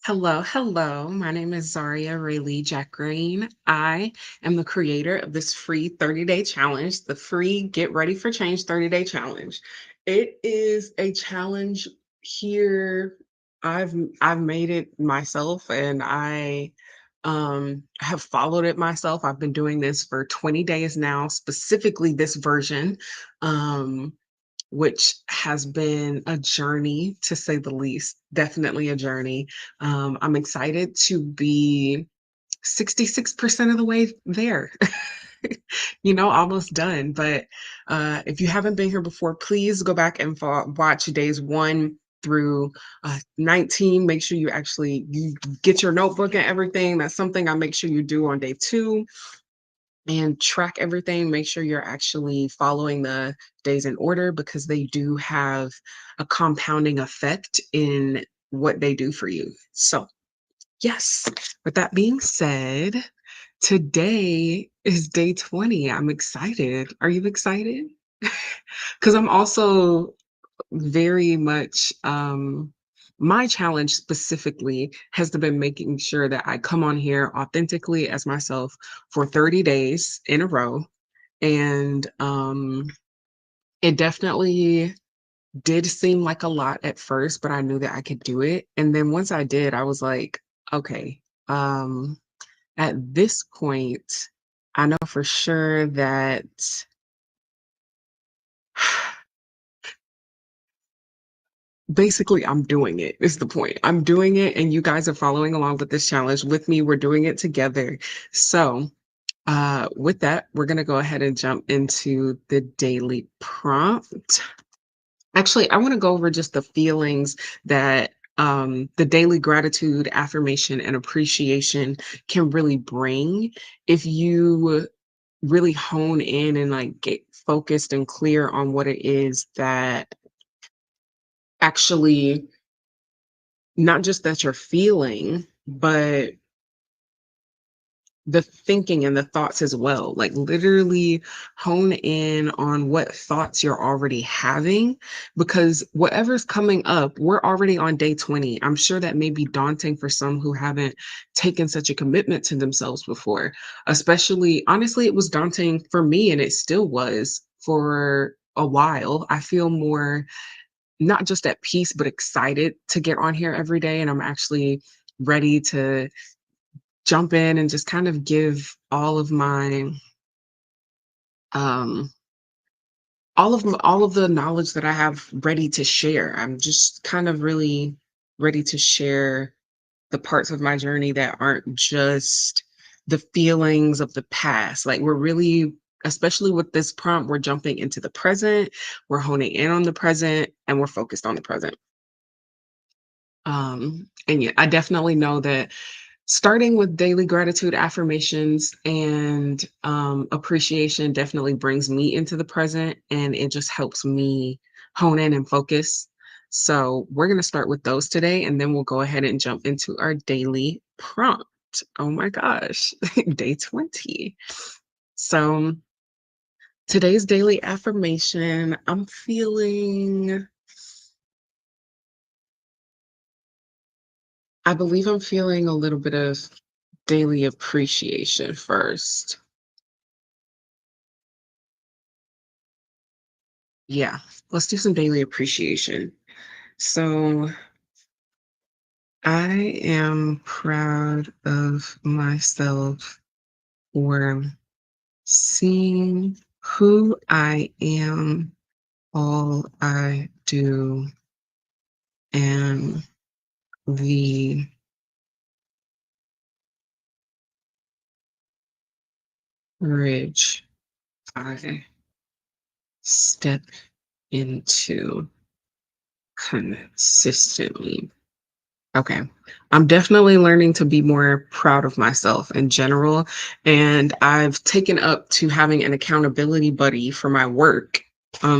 Hello, hello. My name is Zaria Rayleigh Jack Green. I am the creator of this free 30-day challenge, the free Get Ready for Change 30-day challenge. It is a challenge here. I've made it myself and I have followed it myself. I've been doing this for 20 days now, specifically this version. Um which has been a journey to say the least, definitely a journey. I'm excited to be 66% of the way there. Almost done. But if you haven't been here before, please go back and watch days 1 through 19. Make sure you get your notebook and everything. That's something I make sure you do on day 2 and track everything. Make sure you're actually following the days in order because they do have a compounding effect in what they do for you. So, yes, with that being said, today is day 20. I'm excited. Are you excited? Because I'm also very much my challenge specifically has been making sure that I come on here authentically as myself for 30 days in a row. And it definitely did seem like a lot at first, but I knew that I could do it. And then once I did, I was like, okay, um, at this point, I know for sure that basically, I'm doing it, is the point. I'm doing it, and you guys are following along with this challenge with me. We're doing it together. So, with that, we're going to go ahead and jump into the daily prompt. Actually, I want to go over just the feelings that the daily gratitude, affirmation, and appreciation can really bring if you really hone in and like get focused and clear on what it is that actually not just that you're feeling, but the thinking and the thoughts as well. Like literally hone in on what thoughts you're already having because whatever's coming up, we're already on day 20. I'm sure that may be daunting for some who haven't taken such a commitment to themselves before. Especially, honestly, it was daunting for me and it still was for a while. I feel more not just at peace, but excited to get on here every day. And I'm actually ready to jump in and just kind of give um all of the knowledge that I have ready to share. I'm just kind of really ready to share the parts of my journey that aren't just the feelings of the past. Like we're really, especially with this prompt, we're jumping into the present, we're honing in on the present, and we're focused on the present. And yeah, I definitely know that starting with daily gratitude affirmations and appreciation definitely brings me into the present and it just helps me hone in and focus. So we're going to start with those today and then we'll go ahead and jump into our daily prompt. Oh my gosh, day 20. So today's daily affirmation, I believe I'm feeling a little bit of daily appreciation first. Yeah, let's do some daily appreciation. So, I am proud of myself for seeing who I am, all I do, and the courage I step into consistently. Okay. I'm definitely learning to be more proud of myself in general. And I've taken up to having an accountability buddy for my work,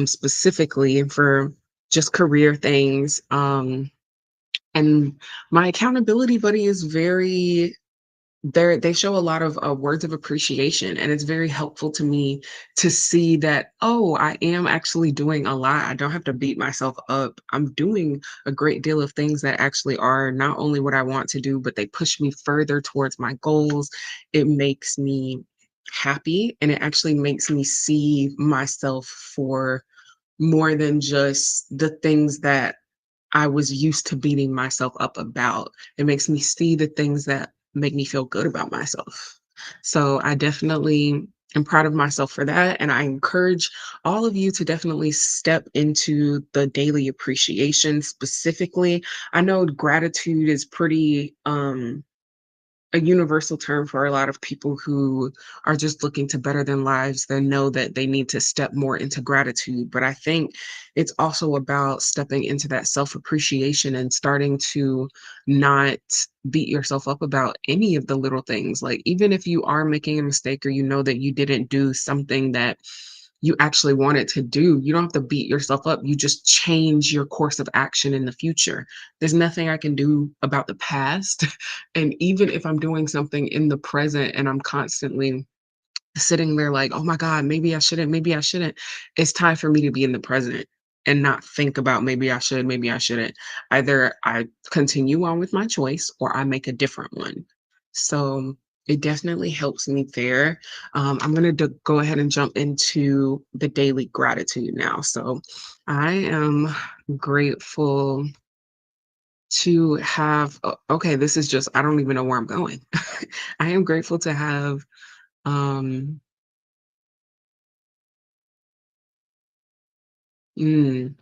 specifically for just career things. And my accountability buddy is very they show a lot of words of appreciation, and it's very helpful to me to see that, oh, I am actually doing a lot. I don't have to beat myself up. I'm doing a great deal of things that actually are not only what I want to do, but they push me further towards my goals. It makes me happy, and it actually makes me see myself for more than just the things that I was used to beating myself up about. It makes me see the things that make me feel good about myself. So I definitely am proud of myself for that. And I encourage all of you to definitely step into the daily appreciation specifically. I know gratitude is pretty a universal term for a lot of people who are just looking to better their lives. They know that they need to step more into gratitude. But I think it's also about stepping into that self appreciation and starting to not beat yourself up about any of the little things. Like, even if you are making a mistake or you know that you didn't do something that you actually wanted to do, you don't have to beat yourself up. You just change your course of action in the future. There's nothing I can do about the past. And even if I'm doing something in the present and I'm constantly sitting there like, "Oh my god, maybe I shouldn't." It's time for me to be in the present and not think about maybe I should, maybe I shouldn't. Either I continue on with my choice or I make a different one. So, it definitely helps me there. I'm gonna go ahead and jump into the daily gratitude now. So, I am grateful to have okay, this is just I don't even know where I'm going. I am grateful to have, um mm,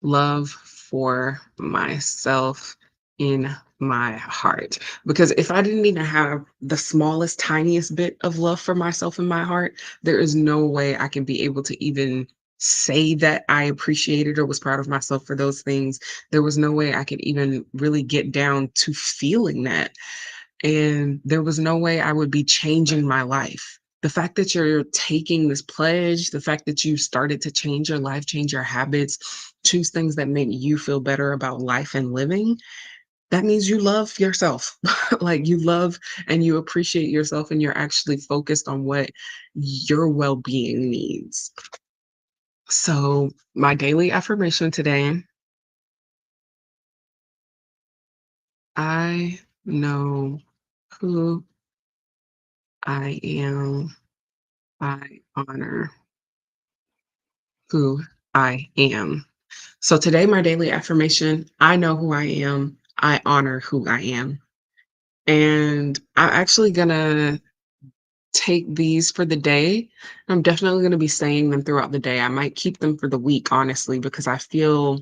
love for myself in my heart. Because if I didn't even have the smallest, tiniest bit of love for myself in my heart, there is no way I can be able to even say that I appreciated or was proud of myself for those things. There was no way I could even really get down to feeling that. And there was no way I would be changing my life. The fact that you're taking this pledge, the fact that you started to change your life, change your habits, choose things that make you feel better about life and living, that means you love yourself. Like, you love and you appreciate yourself, and you're actually focused on what your well being needs. So, my daily affirmation today: I know who I am. I honor who I am. So today, my daily affirmation: I know who I am. I honor who I am. And I'm actually going to take these for the day. I'm definitely going to be saying them throughout the day. I might keep them for the week, honestly, because I feel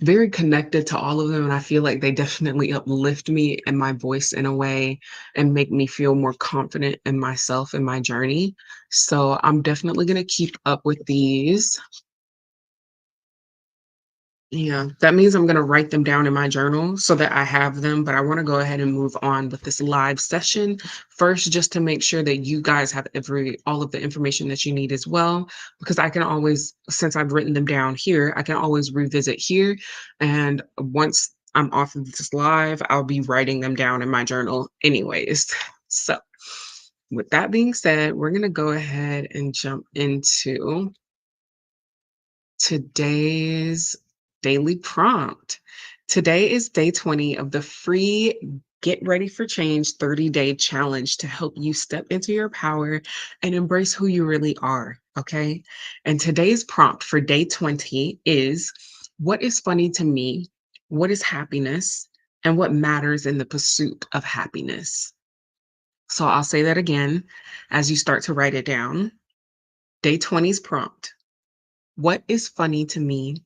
very connected to all of them. And I feel like they definitely uplift me and my voice in a way and make me feel more confident in myself and my journey. So I'm definitely going to keep up with these. Yeah, that means I'm gonna write them down in my journal so that I have them, but I wanna go ahead and move on with this live session first, just to make sure that you guys have all of the information that you need as well, because I can always, since I've written them down here, I can always revisit here, and once I'm off of this live, I'll be writing them down in my journal anyways. So, with that being said, we're gonna go ahead and jump into today's daily prompt. Today is day 20 of the free Get Ready for Change 30-day challenge to help you step into your power and embrace who you really are. Okay. And today's prompt for day 20 is: what is funny to me? What is happiness? And what matters in the pursuit of happiness? So I'll say that again as you start to write it down. Day 20's prompt: what is funny to me?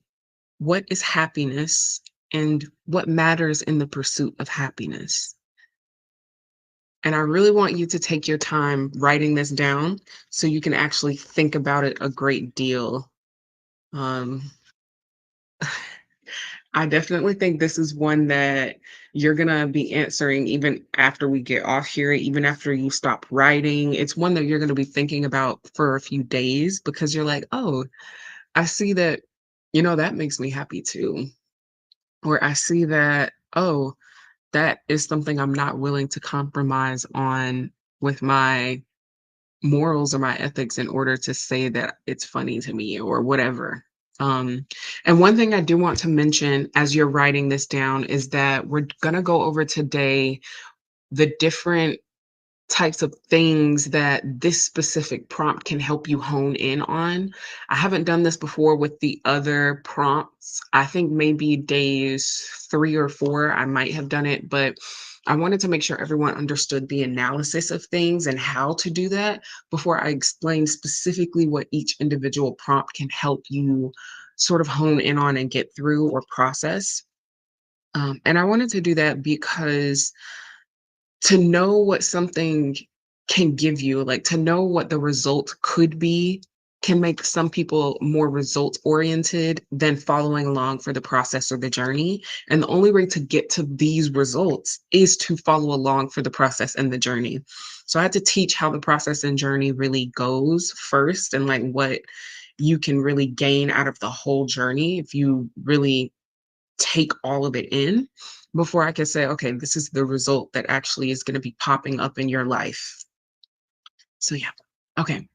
What is happiness, and what matters in the pursuit of happiness? And I really want you to take your time writing this down so you can actually think about it a great deal. Um, I definitely think this is one that you're going to be answering even after we get off here, even after you stop writing. It's one that you're going to be thinking about for a few days because you're like, oh, I see that, that makes me happy too. Or I see that, oh, that is something I'm not willing to compromise on with my morals or my ethics in order to say that it's funny to me or whatever. Um, and one thing I do want to mention as you're writing this down is that we're going to go over today the different types of things that this specific prompt can help you hone in on. I haven't done this before with the other prompts. I think maybe days 3 or 4 I might have done it, but I wanted to make sure everyone understood the analysis of things and how to do that before I explain specifically what each individual prompt can help you sort of hone in on and get through or process. And I wanted to do that because to know what something can give you, like to know what the result could be, can make some people more result oriented than following along for the process or the journey. And the only way to get to these results is to follow along for the process and the journey. So I had to teach how the process and journey really goes first and like what you can really gain out of the whole journey if you really take all of it in before I can say, okay, this is the result that actually is going to be popping up in your life. So, yeah. Okay.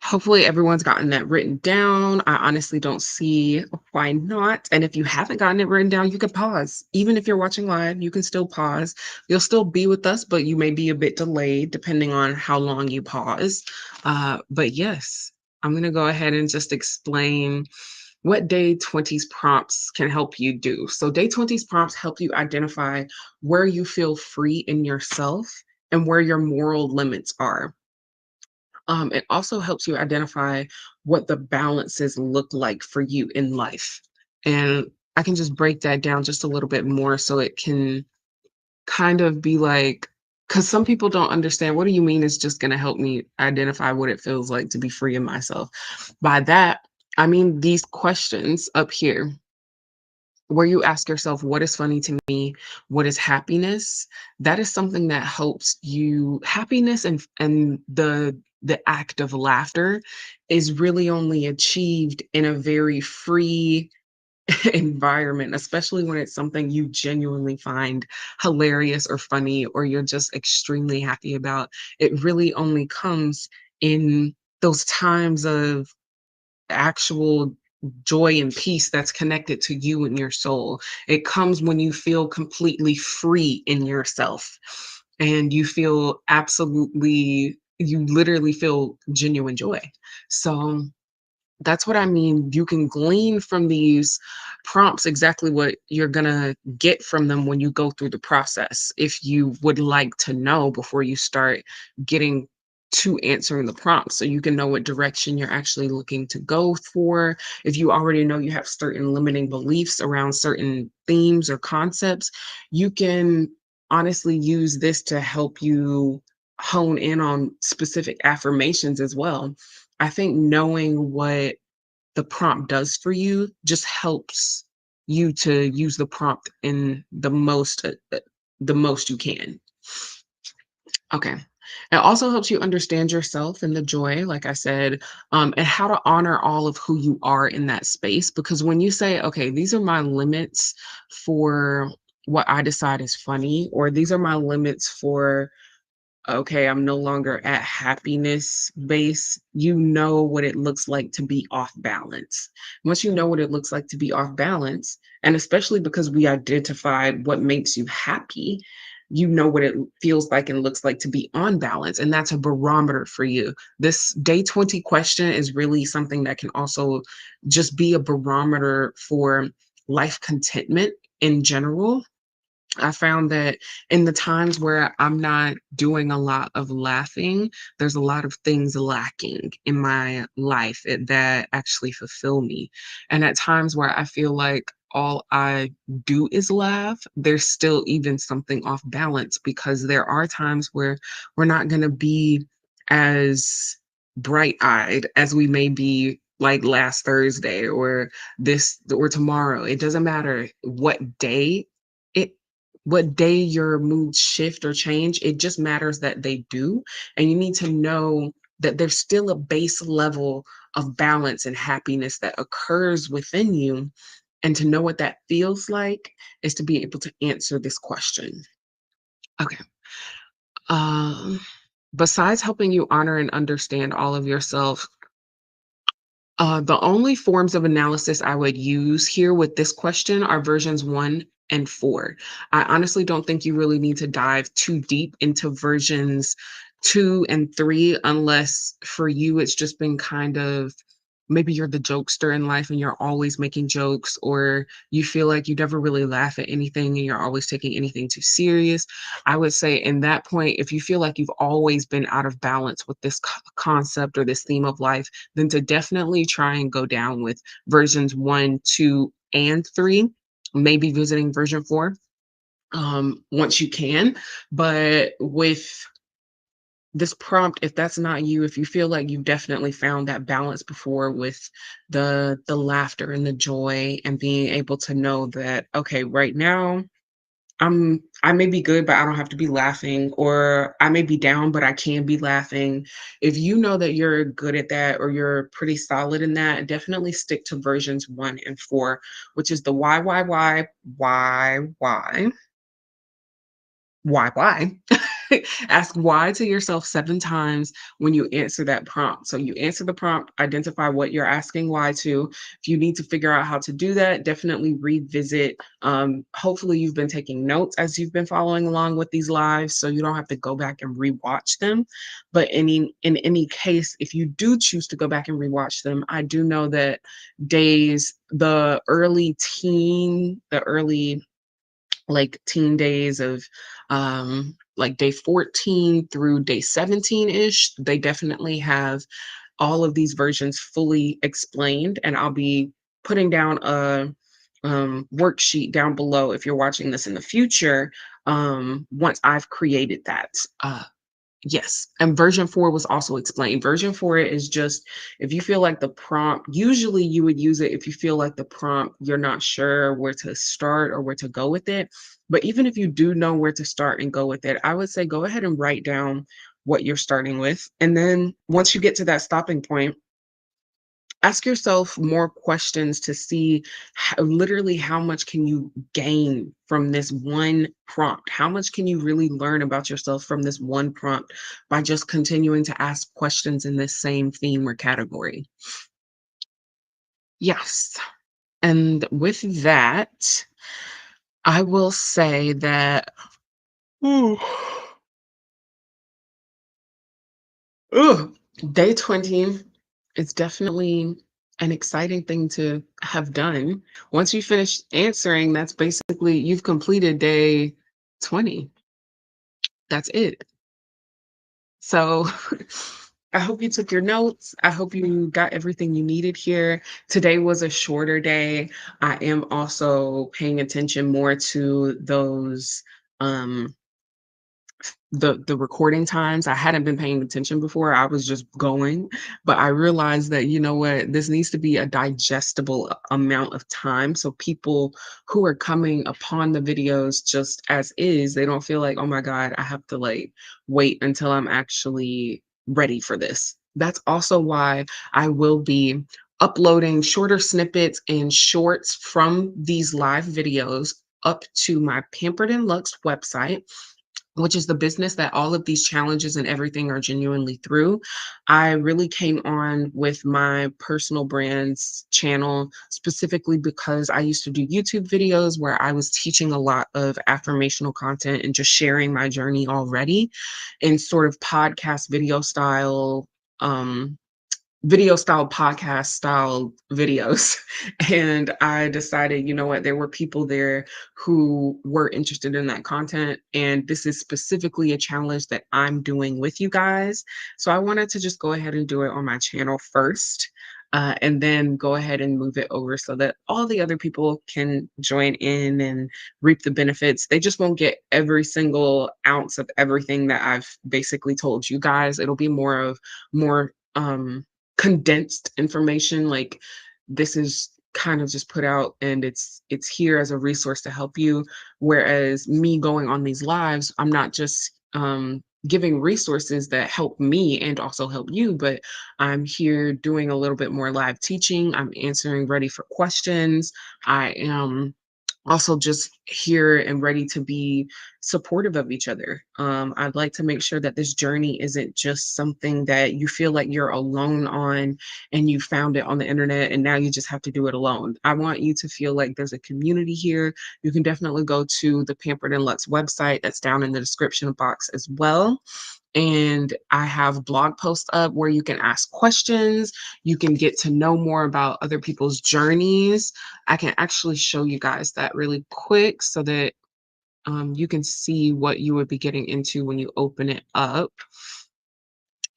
Hopefully, everyone's gotten that written down. I honestly don't see why not. And if you haven't gotten it written down, you can pause. Even if you're watching live, you can still pause. You'll still be with us, but you may be a bit delayed depending on how long you pause. But yes, I'm going to go ahead and just explain what day 20's prompts can help you do. So, day 20's prompts help you identify where you feel free in yourself and where your moral limits are. It also helps you identify what the balances look like for you in life. And I can just break that down just a little bit more so it can kind of be like, because some people don't understand what do you mean it's just going to help me identify what it feels like to be free in myself. By that, I mean these questions up here where you ask yourself, what is funny to me? What is happiness? That is something that helps you happiness and the act of laughter is really only achieved in a very free environment, especially when it's something you genuinely find hilarious or funny or you're just extremely happy about. It really only comes in those times of actual joy and peace that's connected to you and your soul. It comes when you feel completely free in yourself and you feel absolutely, you literally feel genuine joy. So, that's what I mean. You can glean from these prompts exactly what you're gonna get from them when you go through the process. If you would like to know before you start getting to answering the prompt, so you can know what direction you're actually looking to go for. If you already know you have certain limiting beliefs around certain themes or concepts, you can honestly use this to help you hone in on specific affirmations as well. I think knowing what the prompt does for you just helps you to use the prompt in the most you can. Okay. It also helps you understand yourself and the joy, like I said, and how to honor all of who you are in that space. Because when you say, okay, these are my limits for what I decide is funny, or these are my limits for okay, I'm no longer at happiness base. You know what it looks like to be off balance. Once you know what it looks like to be off balance, and especially because we identified what makes you happy, you know what it feels like and looks like to be on balance. And that's a barometer for you. This day 20 question is really something that can also just be a barometer for life contentment in general. I found that in the times where I'm not doing a lot of laughing, there's a lot of things lacking in my life that actually fulfill me. And at times where I feel like all I do is laugh, there's still even something off balance because there are times where we're not going to be as bright eyed as we may be like last Thursday or this or tomorrow. It doesn't matter it what day your moods shift or change, it just matters that they do. And you need to know that there's still a base level of balance and happiness that occurs within you And to know what that feels like is to be able to answer this question. Okay. Um, Besides helping you honor and understand all of yourself, the only forms of analysis I would use here with this question are versions 1 and 4. I honestly don't think you really need to dive too deep into versions 2 and 3, unless for you it's just been kind of, maybe you're the jokester in life and you're always making jokes, or you feel like you never really laugh at anything and you're always taking anything too serious. I would say in that point, if you feel like you've always been out of balance with this concept or this theme of life, then to definitely try and go down with versions 1, 2, and 3, maybe visiting version 4 once you can. But with this prompt, if that's not you, if you feel like you've definitely found that balance before with the laughter and the joy and being able to know that, okay, right now I may be good, but I don't have to be laughing, or I may be down, but I can be laughing. If you know that you're good at that or you're pretty solid in that, definitely stick to versions 1 and 4, which is the why. Ask why to yourself 7 times when you answer that prompt. So you answer the prompt, identify what you're asking why to. If you need to figure out how to do that, definitely revisit. Hopefully, you've been taking notes as you've been following along with these lives, so you don't have to go back and rewatch them. But in any case, if you do choose to go back and rewatch them, I do know that the early like teen days of like day 14 through day 17-ish, they definitely have all of these versions fully explained, and I'll be putting down a worksheet down below if you're watching this in the future, once I've created that. Yes, and version 4 was also explained. Version 4 is just if you feel like the prompt, usually you would use it if you feel like the prompt, you're not sure where to start or where to go with it. But even if you do know where to start and go with it, I would say go ahead and write down what you're starting with. And then once you get to that stopping point, ask yourself more questions to see literally how much can you gain from this one prompt. How much can you really learn about yourself from this one prompt by just continuing to ask questions in this same theme or category. Yes. And with that, I will say that ooh, ooh, day 20 is definitely an exciting thing to have done. Once you finish answering, that's basically you've completed day 20. That's it. So I hope you took your notes. I hope you got everything you needed here. Today was a shorter day. I am also paying attention more to those um the recording times. I hadn't been paying attention before. I was just going, but I realized that, you know what, this needs to be a digestible amount of time so people who are coming upon the videos just as is, they don't feel like, oh my God, I have to like wait until I'm actually ready for this. That's also why I will be uploading shorter snippets and shorts from these live videos up to my Pampered and Lux website, which is the business that all of these challenges and everything are genuinely through. I really came on with my personal brand's channel specifically because I used to do YouTube videos where I was teaching a lot of affirmational content and just sharing my journey already in sort of podcast um video style podcast style videos. And I decided, you know what, there were people there who were interested in that content, and this is specifically a challenge that I'm doing with you guys, so I wanted to just go ahead and do it on my channel first, and then go ahead and move it over so that all the other people can join in and reap the benefits. They just won't get every single ounce of everything that I've basically told you guys. It'll be more condensed information. Like, this is kind of just put out and it's here as a resource to help you, whereas me going on these lives, I'm not just giving resources that help me and also help you, but I'm here doing a little bit more live teaching. I'm answering ready for questions. I am also just here and ready to be supportive of each other. I'd like to make sure that this journey isn't just something that you feel like you're alone on and you found it on the internet and now you just have to do it alone. I want you to feel like there's a community here. You can definitely go to the Pampered and Lux website that's down in the description box as well. And I have blog posts up where you can ask questions. You can get to know more about other people's journeys. I can actually show you guys that really quick so that you can see what you would be getting into when you open it up.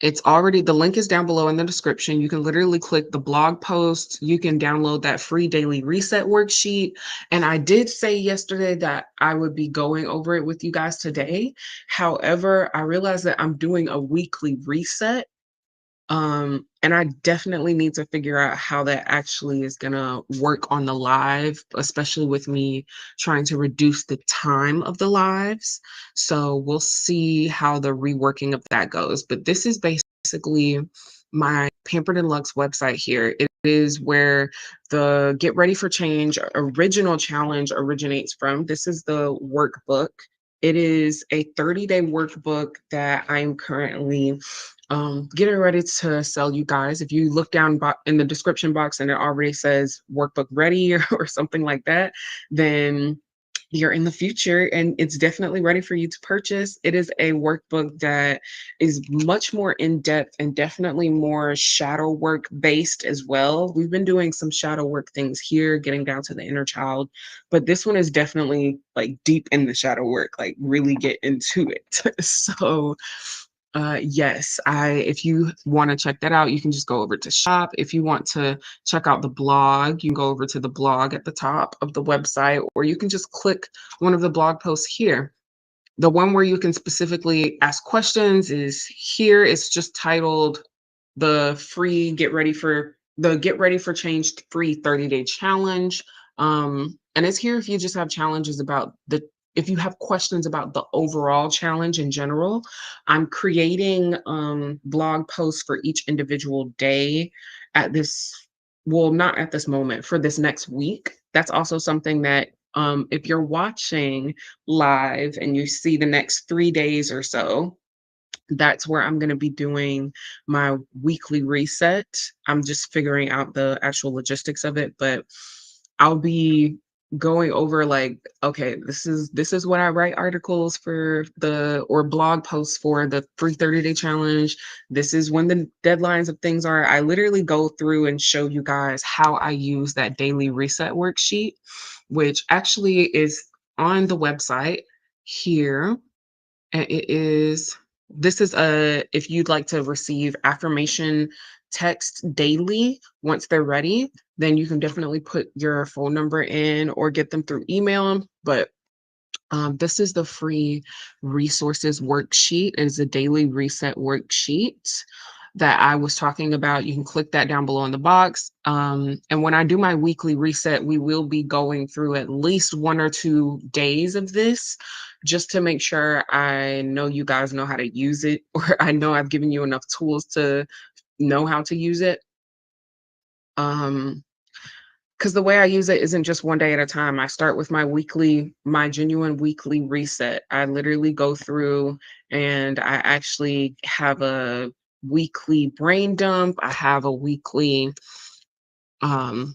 It's already, the link is down below in the description. You can literally click the blog post. You can download that free daily reset worksheet. And I did say yesterday that I would be going over it with you guys today. However, I realized that I'm doing a weekly reset, and I definitely need to figure out how that actually is gonna work on the live, especially with me trying to reduce the time of the lives. So we'll see how the reworking of that goes. But this is basically my Pampered and Lux website here. It is where the Get Ready for Change original challenge originates from. This is the workbook. It is a 30-day workbook that I'm currently getting ready to sell you guys. If you look down in the description box and it already says workbook ready or something like that, then you're in the future and it's definitely ready for you to purchase. It is a workbook that is much more in depth and definitely more shadow work based as well. We've been doing some shadow work things here, getting down to the inner child, but this one is definitely like deep in the shadow work, like really get into it. So yes, I if you want to check that out, you can just go over to shop. If you want to check out the blog, you can go over to the blog at the top of the website, or you can just click one of the blog posts here. The one where you can specifically ask questions is here. It's just titled the free Get Ready for Change free 30-day challenge. And it's here if you just have challenges about the if you have questions about the overall challenge in general. I'm creating blog posts for each individual day at this, well, not at this moment, for this next week. That's also something that if you're watching live and you see the next 3 days or so, that's where I'm gonna be doing my weekly reset. I'm just figuring out the actual logistics of it, but I'll be going over like, okay, this is what I write articles for the or blog posts for the free 30-day challenge. This is when the deadlines of things are. I literally go through and show you guys how I use that daily reset worksheet, which actually is on the website here. And it is this is a if you'd like to receive affirmation text daily once they're ready, then you can definitely put your phone number in or get them through email. But this is the free resources worksheet. It is a daily reset worksheet that I was talking about. You can click that down below in the box. And when I do my weekly reset, we will be going through at least 1 or 2 days of this just to make sure I know you guys know how to use it, or I know I've given you enough tools to know how to use it. Um, because the way I use it isn't just 1 day at a time. I start with my genuine weekly reset. I literally go through and I actually have a weekly brain dump. I have a weekly, um,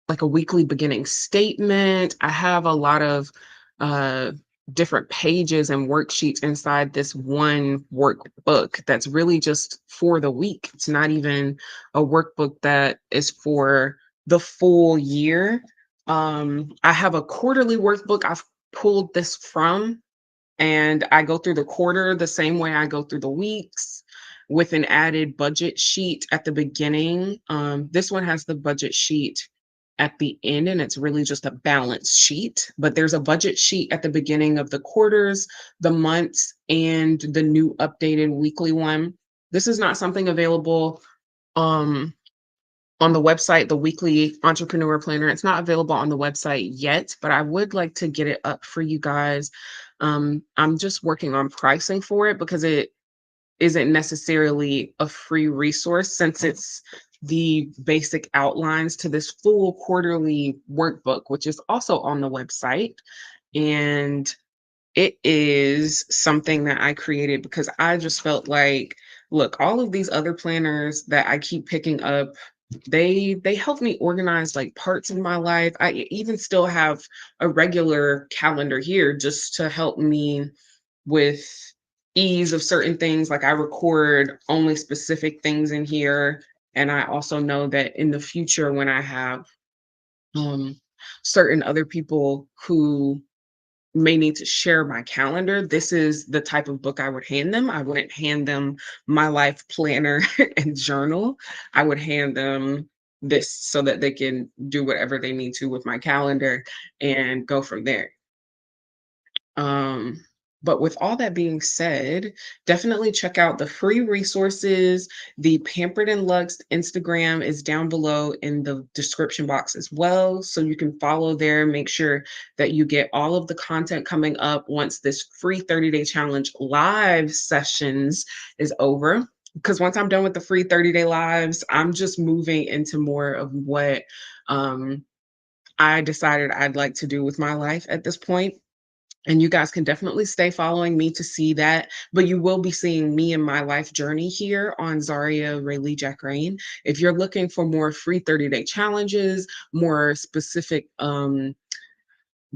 like a weekly beginning statement. I have a lot of uh, different pages and worksheets inside this one workbook that's really just for the week. It's not even a workbook that is for the full year. I have a quarterly workbook I've pulled this from, and I go through the quarter the same way I go through the weeks with an added budget sheet at the beginning. This one has the budget sheet at the end, and it's really just a balance sheet. But there's a budget sheet at the beginning of the quarters, the months, and the new updated weekly one. This is not something available um, on the website, the weekly entrepreneur planner. It's not available on the website yet, but I would like to get it up for you guys. I'm just working on pricing for it because it isn't necessarily a free resource since it's the basic outlines to this full quarterly workbook, which is also on the website. And it is something that I created because I just felt like, look, all of these other planners that I keep picking up, they help me organize like parts of my life. Even still have a regular calendar here just to help me with ease of certain things. Like I record only specific things in here. And I also know that in the future, when I have um, certain other people who may need to share my calendar, this is the type of book I would hand them. I wouldn't hand them my life planner and journal. I would hand them this so that they can do whatever they need to with my calendar and go from there. Um, but with all that being said, definitely check out the free resources. The Pampered and Luxe Instagram is down below in the description box as well. So you can follow there, make sure that you get all of the content coming up once this free 30-day challenge live sessions is over. Because once I'm done with the free 30-day lives, I'm just moving into more of what I decided I'd like to do with my life at this point, and you guys can definitely stay following me to see that. But you will be seeing me and my life journey here on Zaria Rayleigh Jack Rain. If you're looking for more free 30-day challenges, more specific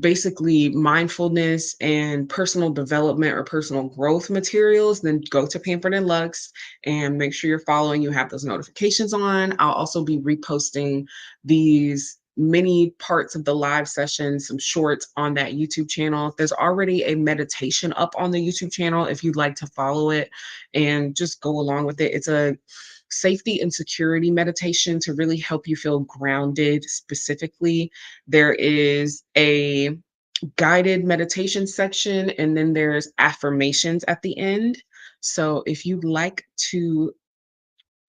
basically mindfulness and personal development or personal growth materials, then go to Pampered and Lux and make sure you're following. You have those notifications on. I'll also be reposting these many parts of the live session, some shorts on that YouTube channel. There's already a meditation up on the YouTube channel if you'd like to follow it and just go along with it. It's a safety and security meditation to really help you feel grounded specifically. There is a guided meditation section, and then there's affirmations at the end. So if you'd like to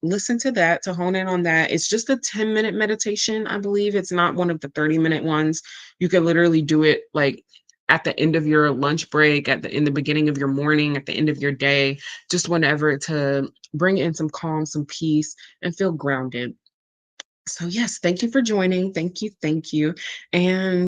listen to that, to hone in on that, it's just a 10-minute meditation, I believe. It's not one of the 30-minute ones. You can literally do it like at the end of your lunch break, in the beginning of your morning, at the end of your day, just whenever, to bring in some calm, some peace, and feel grounded. So yes, thank you for joining. Thank you, thank you. And